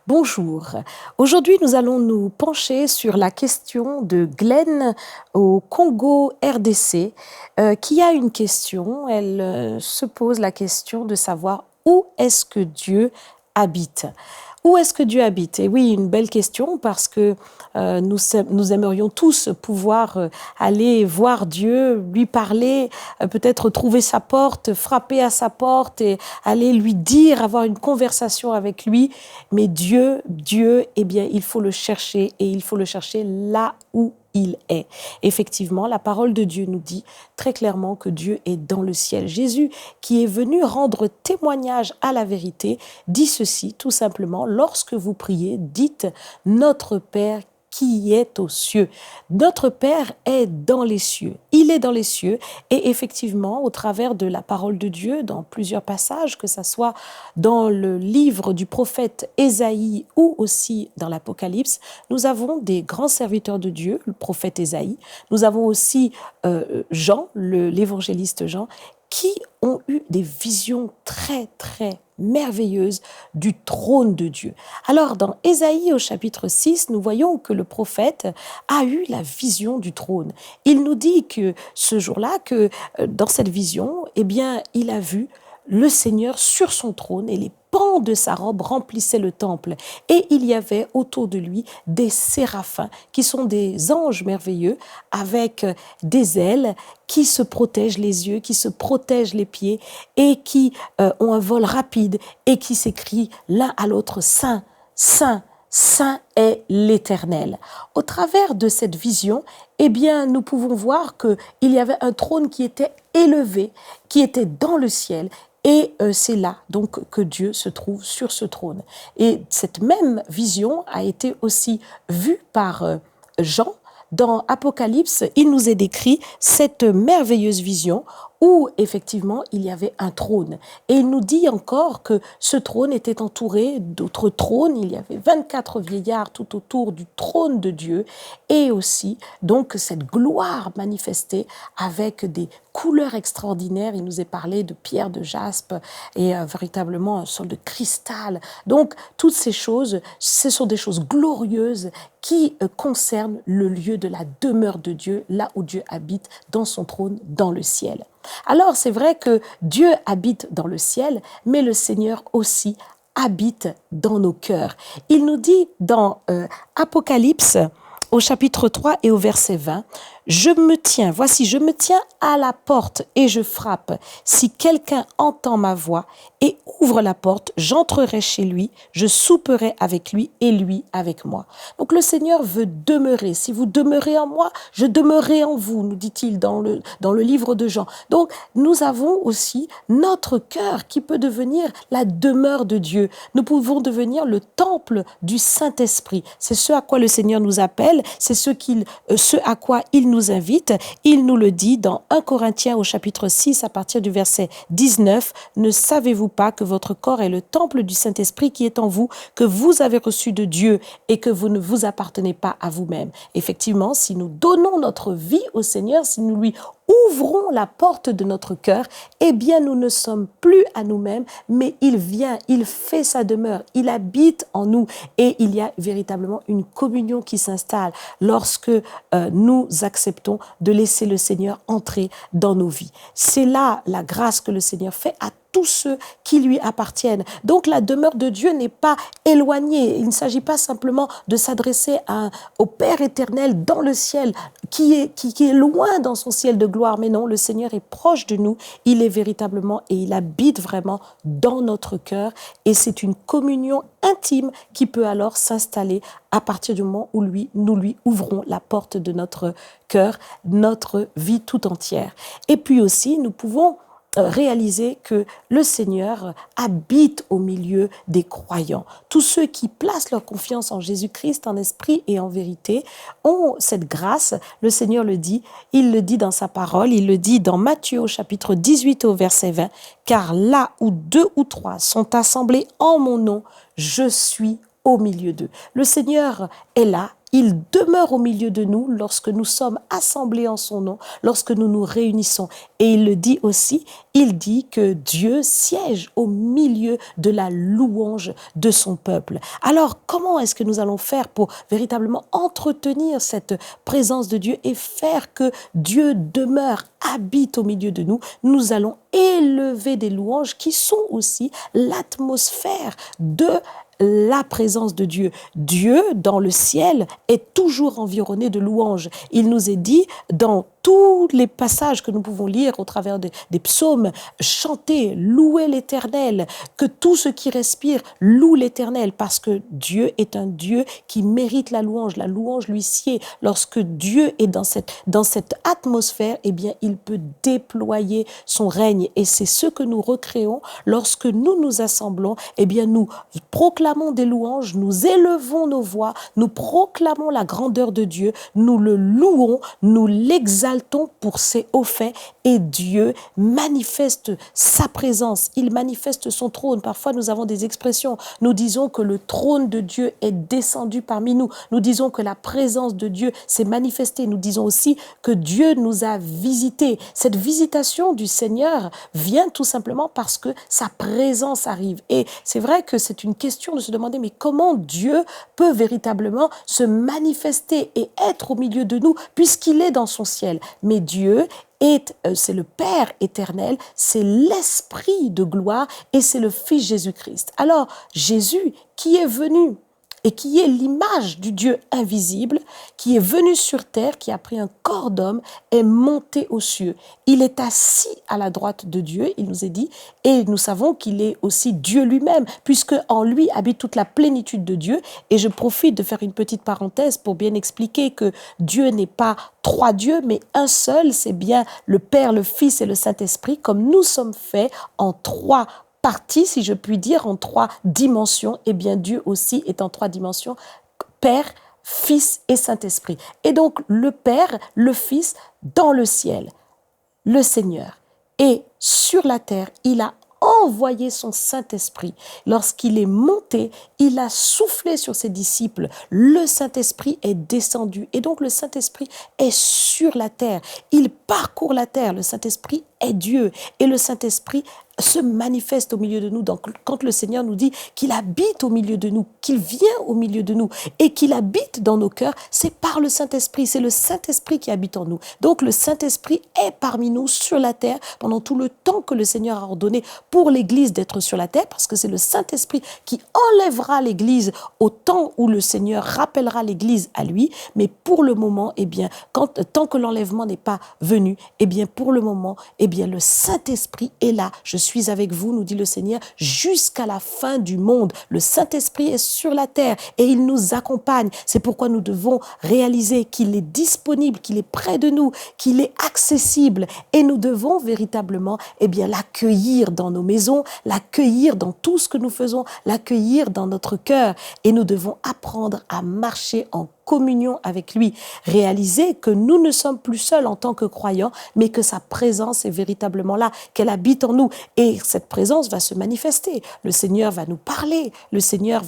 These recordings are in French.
Bonjour. Aujourd'hui, nous allons nous pencher sur la question de Glenn au Congo RDC, qui a une question. Elle se pose la question de savoir où est-ce que Dieu habite. Où est-ce que Dieu habite? Et oui, une belle question parce que nous aimerions tous pouvoir aller voir Dieu, lui parler, peut-être trouver sa porte, frapper à sa porte et aller lui dire, avoir une conversation avec lui. Mais Dieu, eh bien, il faut le chercher et il faut le chercher là où il est. Effectivement, la parole de Dieu nous dit très clairement que Dieu est dans le ciel. Jésus, qui est venu rendre témoignage à la vérité, dit ceci tout simplement: lorsque vous priez, dites Notre Père qui est aux cieux. Notre Père est dans les cieux. Il est dans les cieux et effectivement, au travers de la parole de Dieu, dans plusieurs passages, que ce soit dans le livre du prophète Ésaïe ou aussi dans l'Apocalypse, nous avons des grands serviteurs de Dieu, le prophète Ésaïe. Nous avons aussi Jean, l'évangéliste Jean, qui ont eu des visions très, très merveilleuses du trône de Dieu. Alors, dans Ésaïe au chapitre 6, nous voyons que le prophète a eu la vision du trône. Il nous dit que ce jour-là, que dans cette vision, eh bien, il a vu le Seigneur sur son trône et les pans de sa robe remplissaient le temple. Et il y avait autour de lui des séraphins, qui sont des anges merveilleux, avec des ailes qui se protègent les yeux, qui se protègent les pieds et qui ont un vol rapide et qui s'écrient l'un à l'autre: Saint, Saint, Saint est l'Éternel. Au travers de cette vision, eh bien, nous pouvons voir qu'il y avait un trône qui était élevé, qui était dans le ciel. Et c'est là donc que Dieu se trouve sur ce trône. Et cette même vision a été aussi vue par Jean. Dans Apocalypse, il nous est décrit cette merveilleuse vision où effectivement il y avait un trône. Et il nous dit encore que ce trône était entouré d'autres trônes. Il y avait 24 vieillards tout autour du trône de Dieu et aussi donc cette gloire manifestée avec des couleurs extraordinaires. Il nous est parlé de pierre de jaspe et véritablement un sorte de cristal. Donc toutes ces choses, ce sont des choses glorieuses qui concernent le lieu de la demeure de Dieu, là où Dieu habite dans son trône dans le ciel. Alors c'est vrai que Dieu habite dans le ciel, mais le Seigneur aussi habite dans nos cœurs. Il nous dit dans Apocalypse, au chapitre 3 et au verset 20, voici, je me tiens à la porte et je frappe. Si quelqu'un entend ma voix et ouvre la porte, j'entrerai chez lui, je souperai avec lui et lui avec moi. Donc le Seigneur veut demeurer. Si vous demeurez en moi, je demeurerai en vous, nous dit-il dans le livre de Jean. Donc nous avons aussi notre cœur qui peut devenir la demeure de Dieu. Nous pouvons devenir le temple du Saint-Esprit. C'est ce à quoi le Seigneur nous appelle, c'est ce à quoi il nous invite. Il nous le dit dans 1 Corinthiens au chapitre 6 à partir du verset 19. Ne savez-vous pas que votre corps est le temple du Saint-Esprit qui est en vous, que vous avez reçu de Dieu et que vous ne vous appartenez pas à vous-même? Effectivement, si nous donnons notre vie au Seigneur, si nous lui ouvrons la porte de notre cœur, eh bien nous ne sommes plus à nous-mêmes, mais il vient, il fait sa demeure, il habite en nous et il y a véritablement une communion qui s'installe lorsque nous acceptons de laisser le Seigneur entrer dans nos vies. C'est là la grâce que le Seigneur fait à tous ceux qui lui appartiennent. Donc la demeure de Dieu n'est pas éloignée. Il ne s'agit pas simplement de s'adresser au Père éternel dans le ciel, qui est loin dans son ciel de gloire. Mais non, le Seigneur est proche de nous. Il est véritablement et il habite vraiment dans notre cœur. Et c'est une communion intime qui peut alors s'installer à partir du moment où nous lui ouvrons la porte de notre cœur, notre vie tout entière. Et puis aussi, nous pouvons réaliser que le Seigneur habite au milieu des croyants. Tous ceux qui placent leur confiance en Jésus-Christ, en esprit et en vérité, ont cette grâce. Le Seigneur le dit, il le dit dans sa parole, il le dit dans Matthieu au chapitre 18 au verset 20, car là où 2 ou 3 sont assemblés en mon nom, je suis au milieu d'eux. Le Seigneur est là. Il demeure au milieu de nous lorsque nous sommes assemblés en son nom, lorsque nous nous réunissons. Et il le dit aussi, il dit que Dieu siège au milieu de la louange de son peuple. Alors, comment est-ce que nous allons faire pour véritablement entretenir cette présence de Dieu et faire que Dieu demeure, habite au milieu de nous? Nous allons élever des louanges qui sont aussi l'atmosphère de la présence de Dieu. Dieu, dans le ciel, est toujours environné de louanges. Il nous est dit dans tous les passages que nous pouvons lire au travers des psaumes, chanter, louer l'Éternel, que tout ce qui respire loue l'Éternel, parce que Dieu est un Dieu qui mérite la louange lui sied. Lorsque Dieu est dans cette atmosphère, eh bien, il peut déployer son règne, et c'est ce que nous recréons lorsque nous nous assemblons. Eh bien, nous proclamons des louanges, nous élevons nos voix, nous proclamons la grandeur de Dieu, nous le louons, nous l'exaltons pour ses hauts faits, et Dieu manifeste sa présence, il manifeste son trône. Parfois, nous avons des expressions, nous disons que le trône de Dieu est descendu parmi nous, nous disons que la présence de Dieu s'est manifestée, nous disons aussi que Dieu nous a visités. Cette visitation du Seigneur vient tout simplement parce que sa présence arrive. Et c'est vrai que c'est une question de se demander, mais comment Dieu peut véritablement se manifester et être au milieu de nous puisqu'il est dans son ciel? Mais Dieu c'est le Père éternel, c'est l'Esprit de gloire et c'est le Fils Jésus-Christ. Alors, Jésus qui est venu et qui est l'image du Dieu invisible, qui est venu sur terre, qui a pris un corps d'homme, est monté aux cieux. Il est assis à la droite de Dieu, il nous est dit, et nous savons qu'il est aussi Dieu lui-même, puisque en lui habite toute la plénitude de Dieu. Et je profite de faire une petite parenthèse pour bien expliquer que Dieu n'est pas trois dieux, mais un seul, c'est bien le Père, le Fils et le Saint-Esprit, comme nous sommes faits en trois partie, si je puis dire, en trois dimensions, et bien Dieu aussi est en trois dimensions, Père, Fils et Saint-Esprit. Et donc le Père, le Fils, dans le ciel, le Seigneur, et sur la terre, il a envoyé son Saint-Esprit. Lorsqu'il est monté, il a soufflé sur ses disciples. Le Saint-Esprit est descendu. Et donc le Saint-Esprit est sur la terre. Il parcourt la terre. Le Saint-Esprit est Dieu. Et le Saint-Esprit se manifeste au milieu de nous. Donc, quand le Seigneur nous dit qu'il habite au milieu de nous, qu'il vient au milieu de nous et qu'il habite dans nos cœurs, c'est par le Saint-Esprit. C'est le Saint-Esprit qui habite en nous. Donc, le Saint-Esprit est parmi nous sur la terre pendant tout le temps que le Seigneur a ordonné pour l'Église d'être sur la terre, parce que c'est le Saint-Esprit qui enlèvera l'Église au temps où le Seigneur rappellera l'Église à lui. Mais pour le moment, eh bien, tant que l'enlèvement n'est pas venu, eh bien, pour le moment, eh bien, le Saint-Esprit est là. Je suis avec vous, nous dit le Seigneur, jusqu'à la fin du monde. Le Saint-Esprit est sur la terre et il nous accompagne. C'est pourquoi nous devons réaliser qu'il est disponible, qu'il est près de nous, qu'il est accessible, et nous devons véritablement, eh bien, l'accueillir dans nos maisons, l'accueillir dans tout ce que nous faisons, l'accueillir dans notre cœur, et nous devons apprendre à marcher en communion avec lui, réaliser que nous ne sommes plus seuls en tant que croyants, mais que sa présence est véritablement là, qu'elle habite en nous, et cette présence va se manifester. Le Seigneur va nous parler, le Seigneur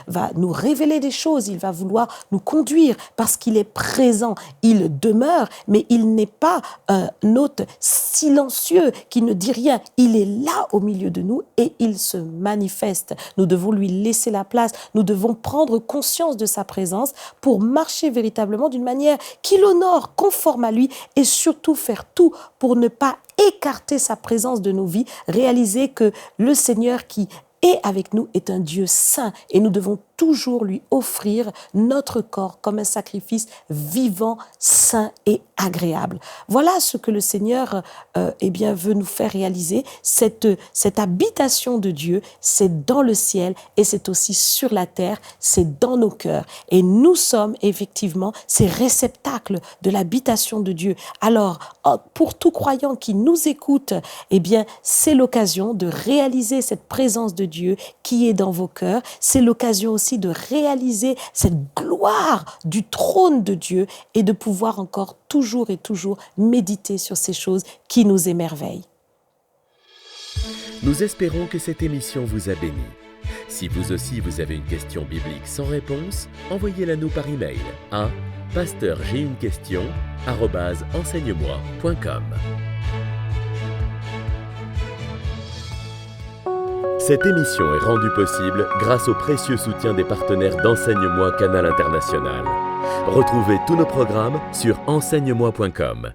va nous révéler des choses, il va vouloir nous conduire parce qu'il est présent, il demeure, mais il n'est pas un hôte silencieux qui ne dit rien, il est là au milieu de nous et il se manifeste. Nous devons lui laisser la place, nous devons prendre conscience de sa présence pour marcher véritablement d'une manière qui l'honore, conforme à lui, et surtout faire tout pour ne pas écarter sa présence de nos vies, réaliser que le Seigneur qui est avec nous est un Dieu saint et nous devons toujours lui offrir notre corps comme un sacrifice vivant, saint et agréable. Voilà ce que le Seigneur eh bien, veut nous faire réaliser. Cette habitation de Dieu, c'est dans le ciel et c'est aussi sur la terre, c'est dans nos cœurs. Et nous sommes effectivement ces réceptacles de l'habitation de Dieu. Alors, pour tout croyant qui nous écoute, eh bien, c'est l'occasion de réaliser cette présence de Dieu qui est dans vos cœurs. C'est l'occasion aussi de réaliser cette gloire du trône de Dieu et de pouvoir encore toujours et toujours méditer sur ces choses qui nous émerveillent. Nous espérons que cette émission vous a béni. Si vous aussi vous avez une question biblique sans réponse, envoyez-la nous par email à pasteurjeunequestion@enseigne-moi.com. Cette émission est rendue possible grâce au précieux soutien des partenaires d'Enseigne-moi Canal International. Retrouvez tous nos programmes sur enseigne-moi.com.